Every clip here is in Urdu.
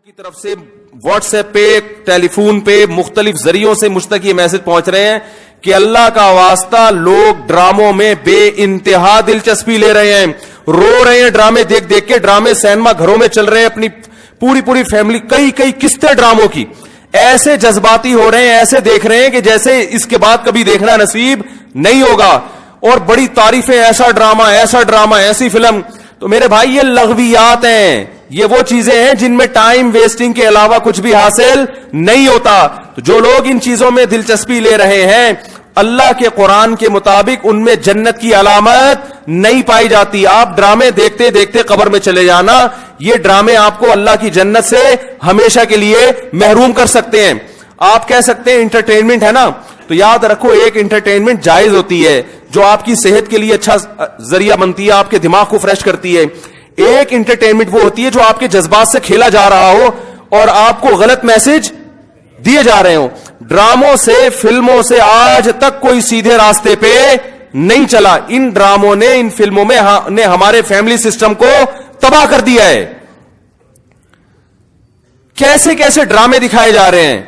کی طرف سے واٹس ایپ پہ ٹیلی فون پہ مختلف ذریعوں سے مجھ تک یہ میسج پہنچ رہے ہیں کہ اللہ کا واسطہ لوگ ڈراموں میں بے انتہا دلچسپی لے رہے ہیں, رو رہے ہیں ڈرامے دیکھ دیکھ کے. ڈرامے سینما گھروں میں چل رہے ہیں, اپنی پوری فیملی کئی قسطیں ڈراموں کی ایسے جذباتی ہو رہے ہیں, ایسے دیکھ رہے ہیں کہ جیسے اس کے بعد کبھی دیکھنا نصیب نہیں ہوگا. اور بڑی تعریفیں, ایسا ڈرامہ ایسی فلم. تو میرے بھائی یہ لغویات ہیں, یہ وہ چیزیں ہیں جن میں ٹائم ویسٹنگ کے علاوہ کچھ بھی حاصل نہیں ہوتا. تو جو لوگ ان چیزوں میں دلچسپی لے رہے ہیں, اللہ کے قرآن کے مطابق ان میں جنت کی علامت نہیں پائی جاتی. آپ ڈرامے دیکھتے دیکھتے قبر میں چلے جانا, یہ ڈرامے آپ کو اللہ کی جنت سے ہمیشہ کے لیے محروم کر سکتے ہیں. آپ کہہ سکتے ہیں انٹرٹینمنٹ ہے نا, تو یاد رکھو ایک انٹرٹینمنٹ جائز ہوتی ہے جو آپ کی صحت کے لیے اچھا ذریعہ بنتی ہے, آپ کے دماغ کو فریش کرتی ہے. ایک انٹرٹینمنٹ وہ ہوتی ہے جو آپ کے جذبات سے کھیلا جا رہا ہو اور آپ کو غلط میسج دیے جا رہے ہوں. ڈراموں سے, فلموں سے آج تک کوئی سیدھے راستے پہ نہیں چلا. ان ڈراموں نے, ان فلموں میں نے ہمارے فیملی سسٹم کو تباہ کر دیا ہے. کیسے کیسے ڈرامے دکھائے جا رہے ہیں.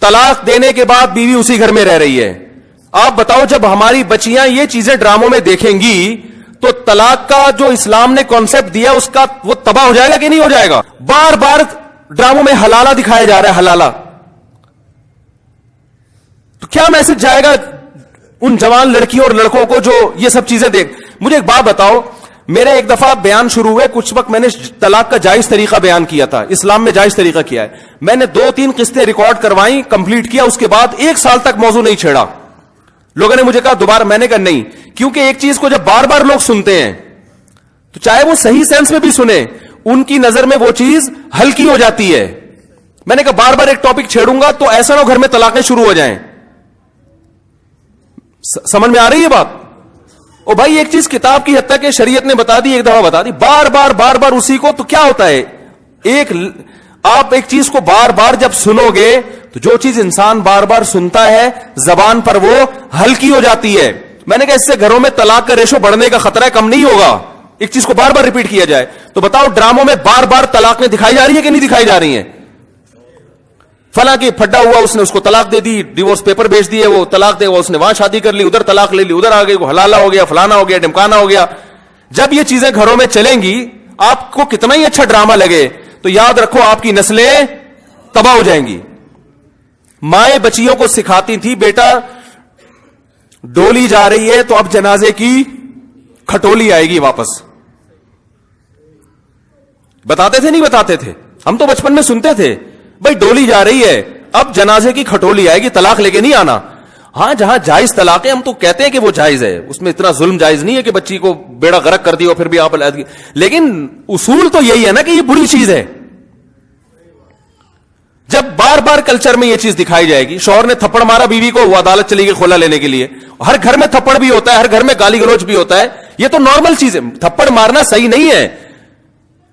طلاق دینے کے بعد بیوی اسی گھر میں رہ رہی ہے. آپ بتاؤ جب ہماری بچیاں یہ چیزیں ڈراموں میں دیکھیں گی تو طلاق کا جو اسلام نے کانسیپٹ دیا اس کا وہ تباہ ہو جائے گا کہ نہیں ہو جائے گا. بار بار ڈراموں میں حلالہ دکھایا جا رہا ہے, حلالہ. تو کیا میسج جائے گا ان جوان لڑکیوں اور لڑکوں کو جو یہ سب چیزیں دیکھ. مجھے ایک بات بتاؤ, میرے ایک دفعہ بیان شروع ہوئے, کچھ وقت میں نے طلاق کا جائز طریقہ بیان کیا تھا, اسلام میں جائز طریقہ کیا ہے. میں نے 2-3 قسطیں ریکارڈ کروائیں, کمپلیٹ کیا, اس کے بعد 1 سال تک موضوع نہیں چھیڑا. لوگوں نے مجھے کہا دوبارہ, میں نے کہا نہیں, کیونکہ ایک چیز کو جب بار بار لوگ سنتے ہیں تو چاہے وہ صحیح سینس میں بھی سنیں, ان کی نظر میں وہ چیز ہلکی ہو جاتی ہے. میں نے کہا بار بار ایک ٹاپک چھیڑوں گا تو ایسا نہ گھر میں طلاقیں شروع ہو جائیں. سمجھ میں آ رہی ہے بات؟ او بھائی ایک چیز کتاب کی حد تک کہ شریعت نے بتا دی, ایک دفعہ بتا دی, بار بار اسی کو, تو کیا ہوتا ہے, آپ ایک چیز کو بار بار جب سنو گے تو جو چیز انسان بار بار سنتا ہے زبان پر وہ ہلکی ہو جاتی ہے. میں نے کہا اس سے گھروں میں طلاق کا ریشو بڑھنے کا خطرہ کم نہیں ہوگا, ایک چیز کو بار بار ریپیٹ کیا جائے. تو بتاؤ ڈراموں میں بار بار طلاقیں دکھائی جا رہی ہیں کہ نہیں دکھائی جا رہی ہیں؟ فلاں کی پھڈا ہوا, اس نے اس کو طلاق دے دی, ڈیورس پیپر بھیج دیے, وہ طلاق دے, وہ اس نے وہاں شادی کر لی, ادھر طلاق لے لی, ادھر آ گئی, وہ حلالہ ہو گیا, فلانا ہو گیا, ڈمکانا ہو گیا. جب یہ چیزیں گھروں میں چلیں گی, آپ کو کتنا ہی اچھا ڈرامہ لگے, تو یاد رکھو آپ کی نسلیں تباہ ہو جائیں گی. مائیں بچیوں کو سکھاتی تھی, بیٹا ڈولی جا رہی ہے تو اب جنازے کی کھٹولی آئے گی واپس. بتاتے تھے نہیں بتاتے تھے؟ ہم تو بچپن میں سنتے تھے, بھائی ڈولی جا رہی ہے اب جنازے کی کھٹولی آئے گی, طلاق لے کے نہیں آنا. ہاں جہاں جائز طلاق ہے ہم تو کہتے ہیں کہ وہ جائز ہے, اس میں اتنا ظلم جائز نہیں ہے کہ بچی کو بیڑا غرق کر دی اور پھر بھی آپ, لیکن اصول تو یہی ہے نا کہ یہ بری چیز ہے. جب بار بار کلچر میں یہ چیز دکھائی جائے گی, شوہر نے تھپڑ مارا بیوی کو, وہ عدالت چلی گئی خلا لینے کے لیے. ہر گھر میں تھپڑ بھی ہوتا ہے, ہر گھر میں گالی گلوچ بھی ہوتا ہے, یہ تو نارمل چیز ہے. تھپڑ مارنا صحیح نہیں ہے,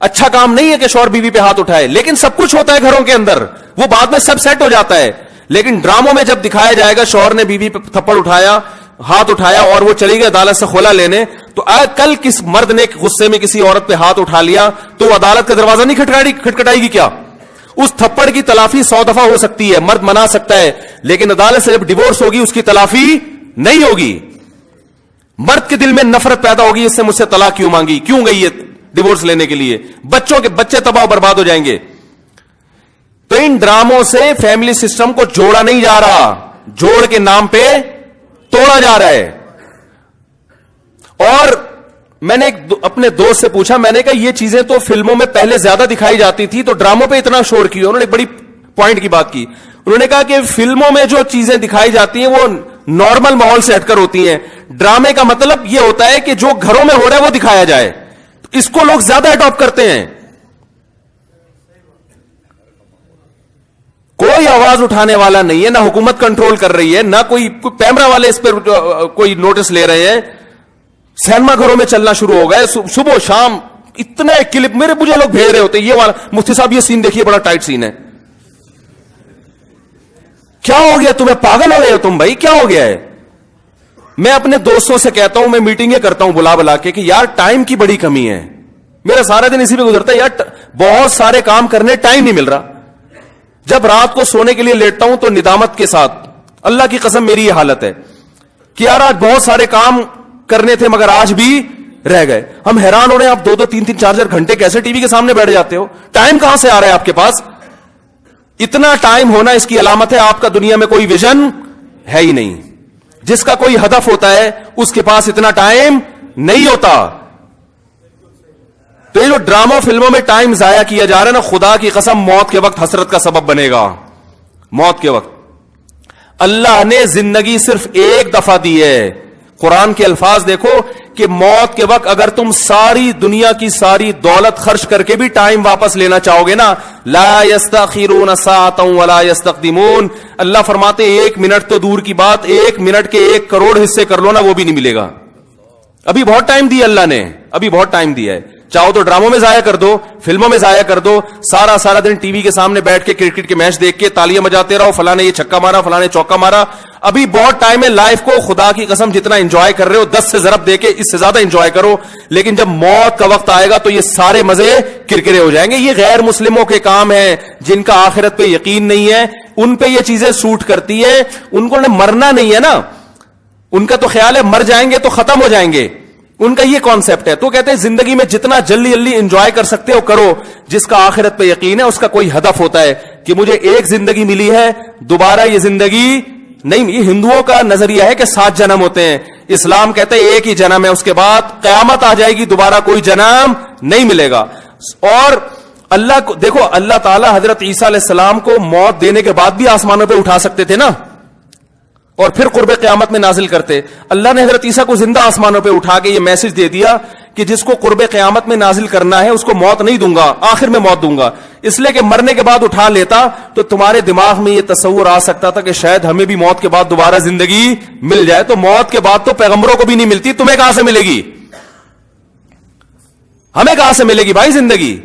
اچھا کام نہیں ہے کہ شوہر بیوی پہ ہاتھ اٹھائے, لیکن سب کچھ ہوتا ہے گھروں کے اندر, وہ بعد میں سب سیٹ ہو جاتا ہے. لیکن ڈراموں میں جب دکھایا جائے گا شوہر نے بیوی پہ تھپڑ اٹھایا, ہاتھ اٹھایا اور وہ چلی گئی عدالت سے خلا لینے, تو کل کس مرد نے غصے میں کسی عورت پہ ہاتھ اٹھا لیا تو وہ عدالت کا دروازہ نہیں کھٹکھٹائے گی کیا؟ اس تھپڑ کی تلافی 100 دفعہ ہو سکتی ہے, مرد منا سکتا ہے, لیکن عدالت سے جب ڈیورس ہوگی اس کی تلافی نہیں ہوگی. مرد کے دل میں نفرت پیدا ہوگی, اس سے مجھ سے طلاق کیوں مانگی, کیوں گئی ہے ڈیورس لینے کے لیے, بچے تباہ برباد ہو جائیں گے. تو ان ڈراموں سے فیملی سسٹم کو جوڑا نہیں جا رہا, جوڑ کے نام پہ توڑا جا رہا ہے. اور میں نے اپنے دوست سے پوچھا, میں نے کہا یہ چیزیں تو فلموں میں پہلے زیادہ دکھائی جاتی تھی, تو ڈراموں پہ اتنا شور کیوں؟ انہوں نے ایک بڑی پوائنٹ کی بات کی. انہوں نے کہا کہ فلموں میں جو چیزیں دکھائی جاتی ہیں وہ نارمل ماحول سے ہٹ کر ہوتی ہیں. ڈرامے کا مطلب یہ ہوتا ہے کہ جو گھروں میں ہو رہا ہے وہ دکھایا جائے. اس کو لوگ زیادہ اڈاپٹ کرتے ہیں. کوئی آواز اٹھانے والا نہیں ہے, نہ حکومت کنٹرول کر رہی ہے, نہ کوئی کیمرہ والے اس پر کوئی نوٹس لے رہے ہیں. سینما گھروں میں چلنا شروع ہو گئے, صبح شام اتنے کلپ مجھے لوگ بھیج رہے ہوتے, یہ والا مفتی صاحب یہ سین دیکھیے بڑا ٹائٹ سین ہے. کیا ہو گیا تمہیں, پاگل ہو گئے ہو تم بھائی, کیا ہو گیا ہے؟ میں اپنے دوستوں سے کہتا ہوں, میں میٹنگیں کرتا ہوں بلا بلا کے کہ یار ٹائم کی بڑی کمی ہے, میرا سارا دن اسی پہ گزرتا ہے یار. بہت سارے کام کرنے ٹائم نہیں مل رہا. جب رات کو سونے کے لیے لیٹتا ہوں تو ندامت کے ساتھ, اللہ کی قسم میری یہ حالت ہے کہ یار آج بہت سارے کام کرنے تھے مگر آج بھی رہ گئے. ہم حیران ہو رہے ہیں, آپ 2-2, 3-3, 4-4 گھنٹے کیسے ٹی وی کے سامنے بیٹھ جاتے ہو؟ ٹائم کہاں سے آ رہا ہے آپ کے پاس؟ اتنا ٹائم ہونا اس کی علامت ہے آپ کا دنیا میں کوئی ویژن ہے ہی نہیں. جس کا کوئی ہدف ہوتا ہے اس کے پاس اتنا ٹائم نہیں ہوتا. تو یہ جو ڈراموں فلموں میں ٹائم ضائع کیا جا رہا ہے نا, خدا کی قسم موت کے وقت حسرت کا سبب بنے گا. موت کے وقت اللہ نے زندگی صرف ایک دفعہ دی ہے. قرآن کے الفاظ دیکھو کہ موت کے وقت اگر تم ساری دنیا کی ساری دولت خرچ کر کے بھی ٹائم واپس لینا چاہو گے نا, لا یستاخرون ساعۃ ولا یستقدمون. اللہ فرماتے ہیں 1 منٹ تو دور کی بات, 1 منٹ کے 1 کروڑ حصے کر لو نا, وہ بھی نہیں ملے گا. ابھی بہت ٹائم دیا اللہ نے, ابھی بہت ٹائم دیا ہے. چاہو تو ڈراموں میں ضائع کر دو, فلموں میں ضائع کر دو, سارا دن ٹی وی کے سامنے بیٹھ کے کرکٹ کے میچ دیکھ کے تالیاں بجاتے رہو, فلاں نے یہ چھکا مارا, فلاں نے چوکا مارا. ابھی بہت ٹائم ہے. لائف کو خدا کی قسم جتنا انجوائے کر رہے ہو 10 سے ضرب دے کے اس سے زیادہ انجوائے کرو. لیکن جب موت کا وقت آئے گا تو یہ سارے مزے کرکرے ہو جائیں گے. یہ غیر مسلموں کے کام ہیں, جن کا آخرت پہ یقین نہیں ہے, ان پہ یہ چیزیں سوٹ کرتی ہے. ان کو مرنا نہیں ہے نا, ان کا تو خیال ہے مر جائیں گے تو ختم ہو جائیں گے, ان کا یہ کانسیپٹ ہے. تو کہتے ہیں زندگی میں جتنا جلدی انجوائے کر سکتے ہو کرو. جس کا آخرت پہ یقین ہے اس کا کوئی ہدف ہوتا ہے کہ مجھے ایک زندگی ملی ہے, دوبارہ یہ زندگی نہیں. یہ ہندوؤں کا نظریہ ہے کہ 7 جنم ہوتے ہیں. اسلام کہتے ہیں ایک ہی جنم ہے, اس کے بعد قیامت آ جائے گی, دوبارہ کوئی جنم نہیں ملے گا. اور اللہ کو دیکھو, اللہ تعالیٰ حضرت عیسیٰ علیہ السلام کو موت دینے کے بعد بھی آسمانوں پہ اٹھا سکتے تھے نا, اور پھر قرب قیامت میں نازل کرتے. اللہ نے حضرت عیسیٰ کو زندہ آسمانوں پہ اٹھا کے یہ میسج دے دیا کہ جس کو قرب قیامت میں نازل کرنا ہے اس کو موت نہیں دوں گا, آخر میں موت دوں گا. اس لیے کہ مرنے کے بعد اٹھا لیتا تو تمہارے دماغ میں یہ تصور آ سکتا تھا کہ شاید ہمیں بھی موت کے بعد دوبارہ زندگی مل جائے. تو موت کے بعد تو پیغمبروں کو بھی نہیں ملتی, تمہیں کہاں سے ملے گی؟ ہمیں کہاں سے ملے گی بھائی زندگی؟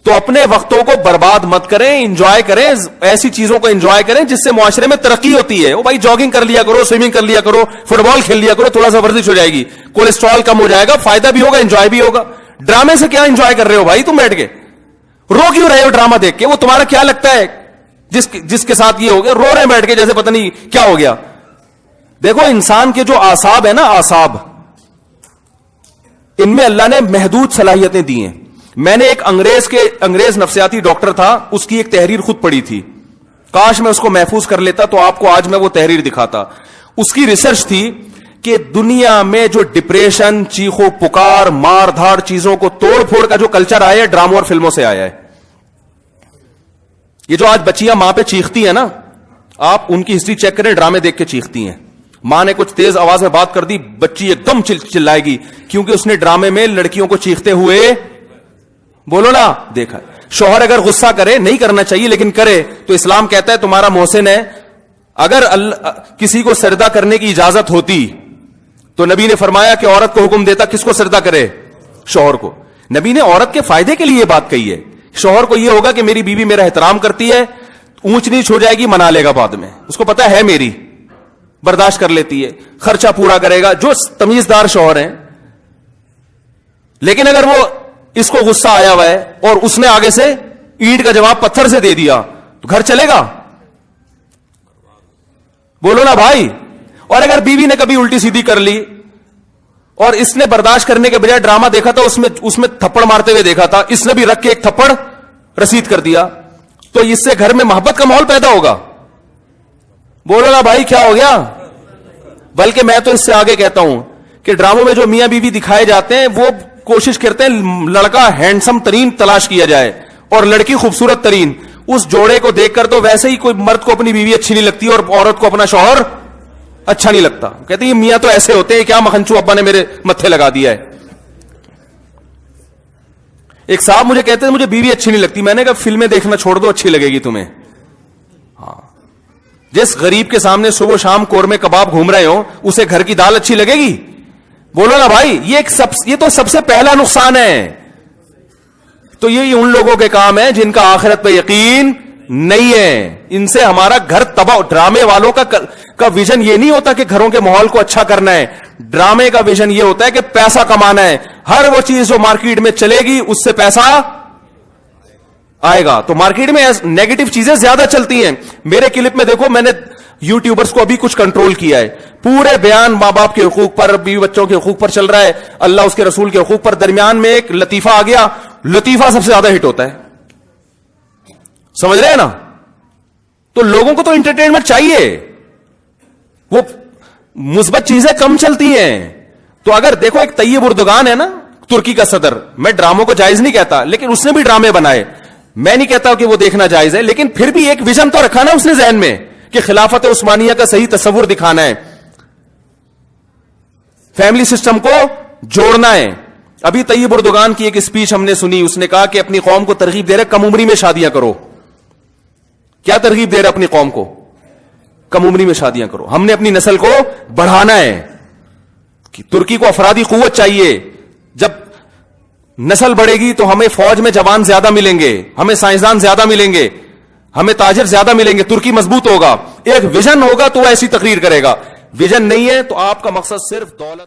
تو اپنے وقتوں کو برباد مت کریں, انجوائے کریں, ایسی چیزوں کو انجوائے کریں جس سے معاشرے میں ترقی ہوتی ہے. او بھائی جاگنگ کر لیا کرو, سوئمنگ کر لیا کرو, فٹ بال کھیل لیا کرو, تھوڑا سا ورزش ہو جائے گی, کولیسٹرول کم ہو جائے گا, فائدہ بھی ہوگا, انجوائے بھی ہوگا. ڈرامے سے کیا انجوائے کر رہے ہو بھائی تم بیٹھ کے؟ رو کیوں رہے ہو ڈرامہ دیکھ کے؟ وہ تمہارا کیا لگتا ہے جس کے ساتھ یہ ہو گیا, رو رہے ہیں بیٹھ کے جیسے پتہ نہیں کیا ہو گیا. دیکھو انسان کے جو اعصاب ہے نا, اعصاب, ان میں اللہ نے محدود صلاحیتیں دی ہیں. میں نے ایک انگریز نفسیاتی ڈاکٹر تھا, اس کی ایک تحریر خود پڑھی تھی. کاش میں اس کو محفوظ کر لیتا تو آپ کو آج میں وہ تحریر دکھاتا. اس کی ریسرچ تھی کہ دنیا میں جو ڈپریشن, چیخو پکار, مار دھاڑ, چیزوں کو توڑ پھوڑ کا جو کلچر آیا ہے ڈراموں اور فلموں سے آیا ہے. یہ جو آج بچیاں ماں پہ چیختی ہیں نا, آپ ان کی ہسٹری چیک کریں, ڈرامے دیکھ کے چیختی ہیں. ماں نے کچھ تیز آواز میں بات کر دی, بچی ایک دم چلائے گی, کیونکہ اس نے ڈرامے میں لڑکیوں کو چیختے ہوئے, بولو نا, دیکھا. شوہر اگر غصہ کرے, نہیں کرنا چاہیے لیکن کرے, تو اسلام کہتا ہے تمہارا محسن ہے. اگر کسی کو سجدہ کرنے کی اجازت ہوتی تو نبی نے فرمایا کہ عورت کو حکم دیتا کس کو سجدہ کرے؟ شوہر کو. نبی نے عورت کے فائدے کے لیے یہ بات کہی ہے. شوہر کو یہ ہوگا کہ میری بیوی میرا احترام کرتی ہے, اونچ نیچ ہو جائے گی منا لے گا بعد میں, اس کو پتا ہے میری, برداشت کر لیتی ہے, خرچہ پورا کرے گا, جو تمیزدار شوہر ہیں. لیکن اگر وہ اس کو غصہ آیا ہوا ہے اور اس نے آگے سے اینٹ کا جواب پتھر سے دے دیا تو گھر چلے گا؟ بولو نا بھائی. اور اگر بیوی نے کبھی الٹی سیدھی کر لی اور اس نے برداشت کرنے کے بجائے ڈرامہ دیکھا تھا, اس میں تھپڑ مارتے ہوئے دیکھا تھا, اس نے بھی رکھ کے ایک تھپڑ رسید کر دیا, تو اس سے گھر میں محبت کا ماحول پیدا ہوگا؟ بولو نا بھائی کیا ہو گیا؟ بلکہ میں تو اس سے آگے کہتا ہوں کہ ڈراموں میں جو میاں بیوی دکھائے جاتے ہیں وہ کوشش کرتے ہیں لڑکا ہینڈسم ترین تلاش کیا جائے اور لڑکی خوبصورت ترین. اس جوڑے کو دیکھ کر تو ویسے ہی کوئی مرد کو اپنی بیوی اچھی نہیں لگتی اور عورت کو اپنا شوہر اچھا نہیں لگتا. کہتے ہیں یہ میاں تو ایسے ہوتے ہیں, کیا مکھنچو ابا نے میرے متھے لگا دیا ہے. ایک صاحب مجھے کہتے ہیں مجھے بیوی اچھی نہیں لگتی. میں نے کہا فلمیں دیکھنا چھوڑ دو, اچھی لگے گی تمہیں. ہاں, جس غریب کے سامنے صبح و شام قورمے کباب گھوم رہے ہو اسے گھر کی دال اچھی لگے گی؟ بولو نا بھائی. یہ تو سب سے پہلا نقصان ہے. تو یہ ان لوگوں کے کام ہے جن کا آخرت پہ یقین نہیں ہے. ان سے ہمارا گھر تباہ. ڈرامے والوں کا ویژن یہ نہیں ہوتا کہ گھروں کے ماحول کو اچھا کرنا ہے. ڈرامے کا ویژن یہ ہوتا ہے کہ پیسہ کمانا ہے. ہر وہ چیز جو مارکیٹ میں چلے گی اس سے پیسہ آئے گا. تو مارکیٹ میں نیگیٹو چیزیں زیادہ چلتی ہیں. میرے کلپ میں دیکھو, میں نے یوٹیوبرز کو ابھی کچھ کنٹرول کیا ہے. پورے بیان ماں باپ کے حقوق پر, بیوی بچوں کے حقوق پر چل رہا ہے, اللہ اس کے رسول کے حقوق پر. درمیان میں ایک لطیفہ آ گیا, لطیفہ سب سے زیادہ ہٹ ہوتا ہے. سمجھ رہے ہیں نا؟ تو لوگوں کو تو انٹرٹینمنٹ چاہیے, وہ مثبت چیزیں کم چلتی ہیں. تو اگر دیکھو ایک طیب اردگان ہے نا, ترکی کا صدر, میں ڈراموں کو جائز نہیں کہتا, لیکن اس نے بھی ڈرامے بنائے. میں نہیں کہتا کہ وہ دیکھنا جائز ہے, لیکن پھر بھی ایک ویژن تو رکھا نا اس نے ذہن میں کہ خلافت عثمانیہ کا صحیح تصور دکھانا ہے, فیملی سسٹم کو جوڑنا ہے. ابھی طیب اردگان کی ایک اسپیچ ہم نے سنی, اس نے کہا کہ اپنی قوم کو ترغیب دے رہے کم عمری میں شادیاں کرو. کیا ترغیب دے رہے اپنی قوم کو؟ کم عمری میں شادیاں کرو. ہم نے اپنی نسل کو بڑھانا ہے. ترکی کو افرادی قوت چاہیے. جب نسل بڑھے گی تو ہمیں فوج میں جوان زیادہ ملیں گے, ہمیں سائنسدان زیادہ ملیں گے, ہمیں تاجر زیادہ ملیں گے. ترکی مضبوط ہوگا. ایک ویژن ہوگا تو وہ ایسی تقریر کرے گا. ویژن نہیں ہے تو آپ کا مقصد صرف دولت.